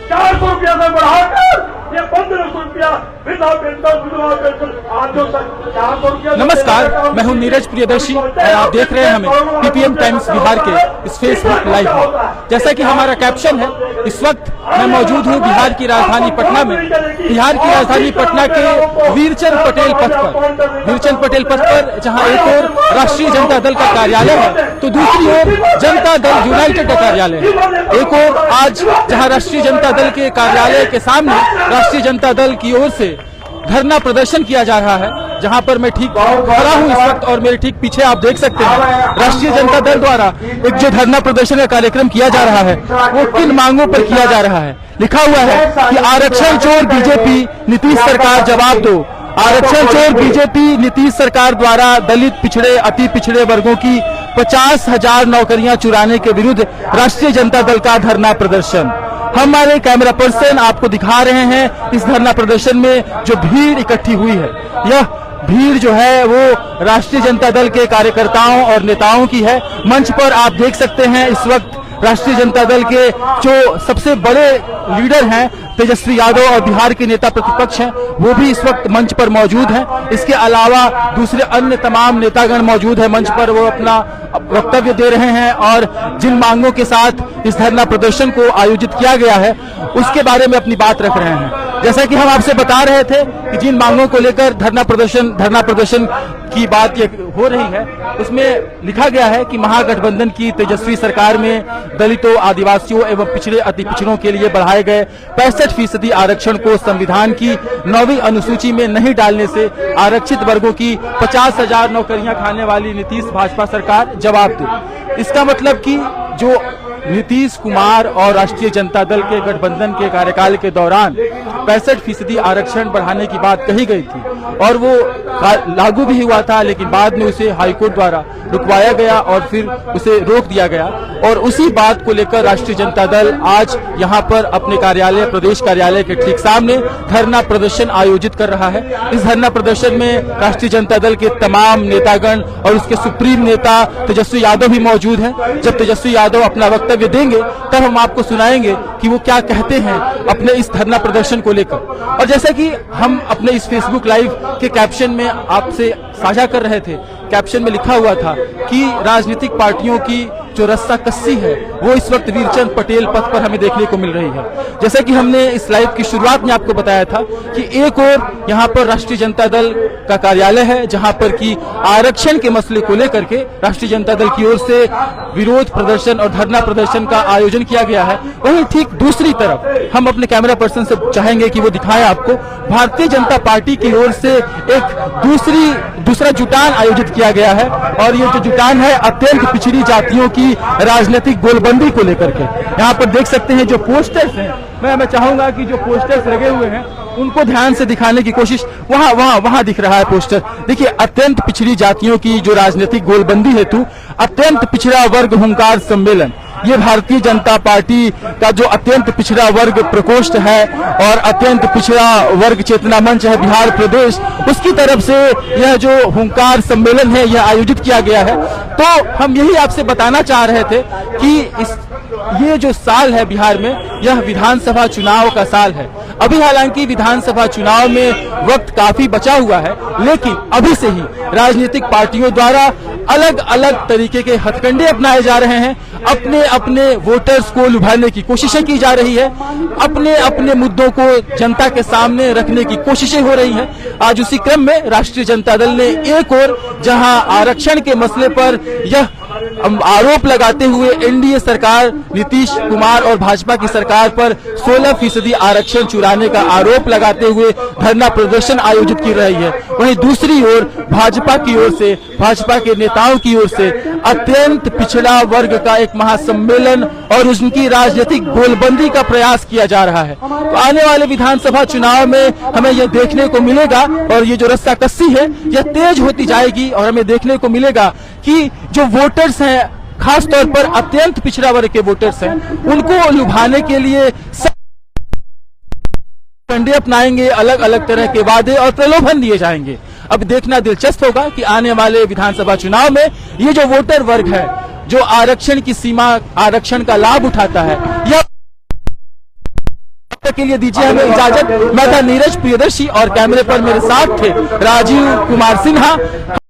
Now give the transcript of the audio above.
₹400 से बढ़ाकर ये ₹1500 विधवा पेंशन विधवा पेंशन आज जो ₹400। नमस्कार, मैं हूं नीरज प्रियदर्शी और आप देख रहे हैं हमें पीपीएम टाइम्स बिहार के इस फेसबुक लाइव में। जैसा कि हमारा कैप्शन है, इस वक्त मैं मौजूद हूं बिहार की राजधानी पटना में। बिहार की राजधानी पटना के वीरचंद पटेल पथ पर, वीरचंद पटेल पथ पर जहां एक और राष्ट्रीय जनता दल का कार्यालय है तो दूसरी ओर जनता दल यूनाइटेड का कार्यालय है। एक और आज जहां राष्ट्रीय जनता दल के कार्यालय के सामने राष्ट्रीय जनता दल की ओर से धरना प्रदर्शन किया जा रहा है, जहां पर मैं ठीक खड़ा हूं इस वक्त और मेरे ठीक पीछे आप देख सकते हैं राष्ट्रीय जनता दल द्वारा एक जो धरना प्रदर्शन का कार्यक्रम किया जा रहा है वो किन मांगों पर किया जा रहा है। लिखा हुआ है कि आरक्षण चोर बीजेपी, नीतीश सरकार जवाब दो। आरक्षण चोर बीजेपी, नीतीश सरकार द्वारा दलित, पिछड़े, अति पिछड़े वर्गों की 50,000 नौकरियां चुराने के विरुद्ध राष्ट्रीय जनता दल का धरना प्रदर्शन। हमारे कैमरा पर्सन आपको दिखा रहे हैं इस धरना प्रदर्शन में जो भीड़ इकट्ठी हुई है। यह भीड़ जो है वो राष्ट्रीय जनता दल के कार्यकर्ताओं और नेताओं की है। मंच पर आप देख सकते हैं इस वक्त राष्ट्रीय जनता दल के जो सबसे बड़े लीडर हैं तेजस्वी यादव और बिहार के नेता प्रतिपक्ष हैं वो भी इस वक्त मंच पर मौजूद हैं। इसके अलावा दूसरे अन्य तमाम नेतागण मौजूद हैं मंच पर, वो अपना वक्तव्य दे रहे हैं और जिन मांगों के साथ इस धरना प्रदर्शन को आयोजित किया गया है उसके बारे में अपनी बात रख रहे हैं। जैसा कि हम आपसे बता रहे थे कि जिन मांगों को लेकर धरना प्रदर्शन की बात ये हो रही है उसमें लिखा गया है कि महागठबंधन की तेजस्वी सरकार में दलितों, आदिवासियों एवं पिछड़े, अति पिछड़ों के लिए बढ़ाए गए 65% आरक्षण को संविधान की 9वीं अनुसूची में नहीं डालने से आरक्षित वर्गों की 50,000 नौकरियां खाने वाली नीतीश भाजपा सरकार जवाब दे। इसका मतलब कि जो नीतीश कुमार और राष्ट्रीय जनता दल के गठबंधन के कार्यकाल के दौरान 65% आरक्षण बढ़ाने की बात कही गई थी और वो लागू भी हुआ था, लेकिन बाद में उसे हाईकोर्ट द्वारा रुकवाया गया और फिर उसे रोक दिया गया। और उसी बात को लेकर राष्ट्रीय जनता दल आज यहाँ पर अपने कार्यालय, प्रदेश कार्यालय के ठीक सामने धरना प्रदर्शन आयोजित कर रहा है। इस धरना प्रदर्शन में राष्ट्रीय जनता दल के तमाम नेतागण और उसके सुप्रीम नेता तेजस्वी यादव भी मौजूद हैं। जब तेजस्वी यादव अपना वक्तव्य देंगे तब हम आपको सुनाएंगे कि वो क्या कहते हैं अपने इस धरना प्रदर्शन को लेकर। और जैसा कि हम अपने इस फेसबुक लाइव के कैप्शन में आपसे साझा कर रहे थे, कैप्शन में लिखा हुआ था कि राजनीतिक पार्टियों की जो रस्सा कस्सी है वो इस वक्त वीरचंद पटेल पथ पर हमें देखने को मिल रही है। जैसा कि हमने इस लाइव की शुरुआत में आपको बताया था कि एक और यहाँ पर राष्ट्रीय जनता दल का कार्यालय है जहाँ पर कि आरक्षण के मसले को लेकर के राष्ट्रीय जनता दल की ओर से विरोध प्रदर्शन और धरना प्रदर्शन का आयोजन किया गया है। वहीं ठीक दूसरी तरफ हम अपने कैमरा पर्सन से चाहेंगे कि वो दिखाए आपको भारतीय जनता पार्टी की ओर से एक दूसरा जुटान आयोजित किया गया है और ये जो जुटान है अत्यंत पिछड़ी जातियों की राजनीतिक गोलबंदी को लेकर के। यहाँ पर देख सकते हैं जो पोस्टर्स हैं, मैं चाहूंगा कि जो पोस्टर्स लगे हुए हैं उनको ध्यान से दिखाने की कोशिश। वहां दिख रहा है पोस्टर, देखिए अत्यंत पिछड़ी जातियों की जो राजनीतिक गोलबंदी हेतु अत्यंत पिछड़ा वर्ग हुंकार सम्मेलन, ये भारतीय जनता पार्टी का जो अत्यंत पिछड़ा वर्ग प्रकोष्ठ है और अत्यंत पिछड़ा वर्ग चेतना मंच है बिहार प्रदेश, उसकी तरफ से यह जो हुंकार सम्मेलन है यह आयोजित किया गया है। तो हम यही आपसे बताना चाह रहे थे कि ये जो साल है बिहार में यह विधानसभा चुनाव का साल है। अभी हालांकि विधानसभा चुनाव में वक्त काफी बचा हुआ है, लेकिन अभी से ही राजनीतिक पार्टियों द्वारा अलग अलग तरीके के हथकंडे अपनाए जा रहे हैं। अपने अपने वोटर्स को लुभाने की कोशिशें की जा रही है, अपने अपने मुद्दों को जनता के सामने रखने की कोशिशें हो रही हैं। आज उसी क्रम में राष्ट्रीय जनता दल ने एक और जहां आरक्षण के मसले पर यह आरोप लगाते हुए एनडीए सरकार, नीतीश कुमार और भाजपा की सरकार पर 16% आरक्षण चुराने का आरोप लगाते हुए धरना प्रदर्शन आयोजित की रही है, वहीं दूसरी ओर भाजपा की ओर से, भाजपा के नेताओं की ओर से अत्यंत पिछड़ा वर्ग का एक महासम्मेलन और उनकी राजनीतिक गोलबंदी का प्रयास किया जा रहा है। तो आने वाले विधानसभा चुनाव में हमें यह देखने को मिलेगा और ये जो रस्सा कस्सी है यह तेज होती जाएगी और हमें देखने को मिलेगा कि जो वोटर्स हैं, खास तौर पर अत्यंत पिछड़ा वर्ग के वोटर्स हैं, उनको लुभाने के लिए कंडे अपनाएंगे, अलग अलग तरह के वादे और प्रलोभन दिए जाएंगे। अब देखना दिलचस्प होगा कि आने वाले विधानसभा चुनाव में ये जो वोटर वर्ग है जो आरक्षण की सीमा, आरक्षण का लाभ उठाता है, यह के लिए दीजिए हमें इजाजत। मैं था नीरज प्रियदर्शी और कैमरे पर मेरे साथ थे राजीव कुमार सिन्हा।